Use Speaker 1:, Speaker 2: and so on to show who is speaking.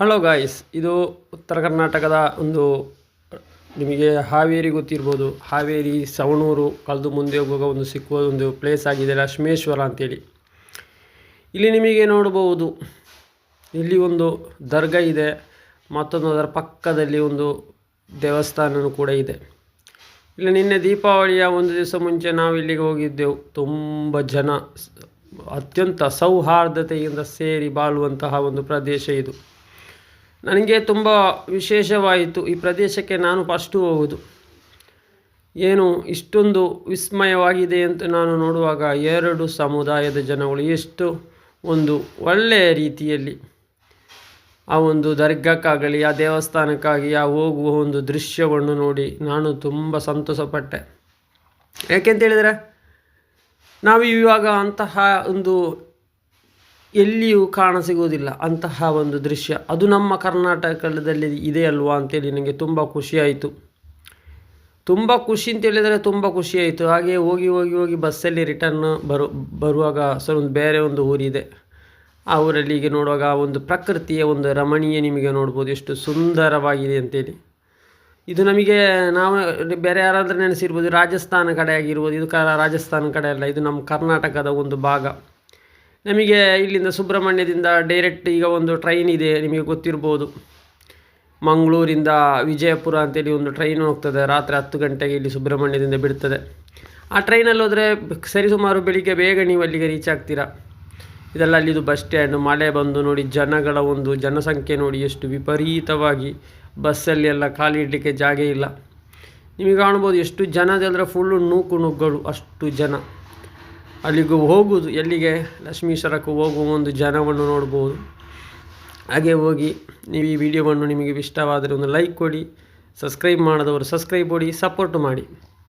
Speaker 1: Hello guys, ಇದು ಉತ್ತರ ಕರ್ನಾಟಕದ ಒಂದು ನಿಮಗೆ ಹಾವೇರಿ ಗೊತ್ತಿರ್ಬೋದು. ಹಾವೇರಿ ಸವಣೂರು ಕಳೆದು ಮುಂದೆ ಹೋಗುವಾಗ ಒಂದು ಸಿಕ್ಕುವ ಒಂದು ಪ್ಲೇಸ್ ಆಗಿದೆ ಲಕ್ಷ್ಮೇಶ್ವರ ಅಂತೇಳಿ. ಇಲ್ಲಿ ನಿಮಗೆ ನೋಡಬಹುದು, ಇಲ್ಲಿ ಒಂದು ದರ್ಗಾ ಇದೆ, ಮತ್ತೊಂದು ಅದರ ಪಕ್ಕದಲ್ಲಿ ಒಂದು ದೇವಸ್ಥಾನವೂ ಕೂಡ ಇದೆ. ಇಲ್ಲಿ ನಿನ್ನೆ ದೀಪಾವಳಿಯ ಒಂದು ದಿವಸ ಮುಂಚೆ ನಾವು ಇಲ್ಲಿಗೆ ಹೋಗಿದ್ದೆವು. ತುಂಬ ಜನ, ಅತ್ಯಂತ ಸೌಹಾರ್ದತೆಯಿಂದ ಸೇರಿ ಬಾಳುವಂತಹ ಒಂದು ಪ್ರದೇಶ ಇದು. ನನಗೆ ತುಂಬ ವಿಶೇಷವಾಯಿತು ಈ ಪ್ರದೇಶಕ್ಕೆ ನಾನು ಫಸ್ಟು ಹೋಗುವುದು. ಏನು ಇಷ್ಟೊಂದು ವಿಸ್ಮಯವಾಗಿದೆ ಅಂತ ನಾನು ನೋಡುವಾಗ, ಎರಡು ಸಮುದಾಯದ ಜನಗಳು ಎಷ್ಟು ಒಂದು ಒಳ್ಳೆಯ ರೀತಿಯಲ್ಲಿ ಆ ಒಂದು ದರ್ಗಾಕ್ಕಾಗಲಿ ಆ ದೇವಸ್ಥಾನಕ್ಕಾಗಿ ಆ ಹೋಗುವ ಒಂದು ದೃಶ್ಯವನ್ನು ನೋಡಿ ನಾನು ತುಂಬ ಸಂತೋಷಪಟ್ಟೆ. ಯಾಕೆಂತೇಳಿದರೆ ನಾವು ಇವಾಗ ಅಂತಹ ಒಂದು ಎಲ್ಲಿಯೂ ಕಾಣಸಿಗುವುದಿಲ್ಲ ಅಂತಹ ಒಂದು ದೃಶ್ಯ. ಅದು ನಮ್ಮ ಕರ್ನಾಟಕದಲ್ಲಿ ಇದೆ ಅಲ್ವಾ ಅಂತೇಳಿ ನನಗೆ ತುಂಬ ಖುಷಿಯಾಯಿತು. ತುಂಬ ಖುಷಿ ಅಂತೇಳಿದರೆ ತುಂಬ ಖುಷಿಯಾಯಿತು. ಹಾಗೆ ಹೋಗಿ ಬಸ್ಸಲ್ಲಿ ರಿಟರ್ನ್ ಬರುವಾಗ ಒಂದು ಬೇರೆ ಒಂದು ಊರಿದೆ. ಆ ಊರಲ್ಲಿ ಹೀಗೆ ನೋಡುವಾಗ ಒಂದು ಪ್ರಕೃತಿಯ ಒಂದು ರಮಣೀಯ ನಿಮಗೆ ನೋಡ್ಬೋದು ಎಷ್ಟು ಸುಂದರವಾಗಿದೆ ಅಂತೇಳಿ. ಇದು ನಮಗೆ ನಾವು ಬೇರೆ ಯಾರಾದರೂ ನೆನೆಸಿರ್ಬೋದು ರಾಜಸ್ಥಾನ ಕಡೆ ಆಗಿರ್ಬೋದು. ಇದು ರಾಜಸ್ಥಾನ ಕಡೆ ಅಲ್ಲ, ಇದು ನಮ್ಮ ಕರ್ನಾಟಕದ ಒಂದು ಭಾಗ. ನಮಗೆ ಇಲ್ಲಿಂದ ಸುಬ್ರಹ್ಮಣ್ಯದಿಂದ ಡೈರೆಕ್ಟ್ ಈಗ ಒಂದು ಟ್ರೈನ್ ಇದೆ, ನಿಮಗೆ ಗೊತ್ತಿರ್ಬೋದು. ಮಂಗಳೂರಿಂದ ವಿಜಯಪುರ ಅಂತೇಳಿ ಒಂದು ಟ್ರೈನ್ ಹೋಗ್ತದೆ. ರಾತ್ರಿ 10 ಗಂಟೆಗೆ ಇಲ್ಲಿ ಸುಬ್ರಹ್ಮಣ್ಯದಿಂದ ಬಿಡ್ತದೆ. ಆ ಟ್ರೈನಲ್ಲಿ ಹೋದರೆ ಸರಿಸುಮಾರು ಬೆಳಿಗ್ಗೆ ಬೇಗ ನೀವು ಅಲ್ಲಿಗೆ ರೀಚ್ ಆಗ್ತೀರಾ. ಇದೆಲ್ಲ ಅಲ್ಲಿದು ಬಸ್ ಸ್ಟ್ಯಾಂಡ್. ಮಳೆ ಬಂದು ನೋಡಿ ಜನಗಳ ಒಂದು ಜನಸಂಖ್ಯೆ ನೋಡಿ ಎಷ್ಟು ವಿಪರೀತವಾಗಿ. ಬಸ್ಸಲ್ಲಿ ಎಲ್ಲ ಖಾಲಿ ಇಡಲಿಕ್ಕೆ ಜಾಗ ಇಲ್ಲ. ನಿಮಗೆ ಕಾಣ್ಬೋದು ಎಷ್ಟು ಜನದಂದರೆ ಫುಲ್ಲು ನೂಕುನುಗ್ಗಳು, ಅಷ್ಟು ಜನ. ಅಲ್ಲಿಗೂ ಹೋಗುವುದು, ಎಲ್ಲಿಗೆ ಲಕ್ಷ್ಮೀಶ್ವರಕ್ಕೂ ಹೋಗುವ ಒಂದು ಜನವನ್ನು ನೋಡ್ಬೋದು. ಹಾಗೆ ಹೋಗಿ ನೀವು ಈ ವಿಡಿಯೋವನ್ನು ನಿಮಗೆ ಇಷ್ಟವಾದರೆ ಒಂದು ಲೈಕ್ ಕೊಡಿ, ಸಬ್ಸ್ಕ್ರೈಬ್ ಮಾಡಿದವರು ಸಬ್ಸ್ಕ್ರೈಬ್ ಕೊಡಿ, ಸಪೋರ್ಟ್ ಮಾಡಿ.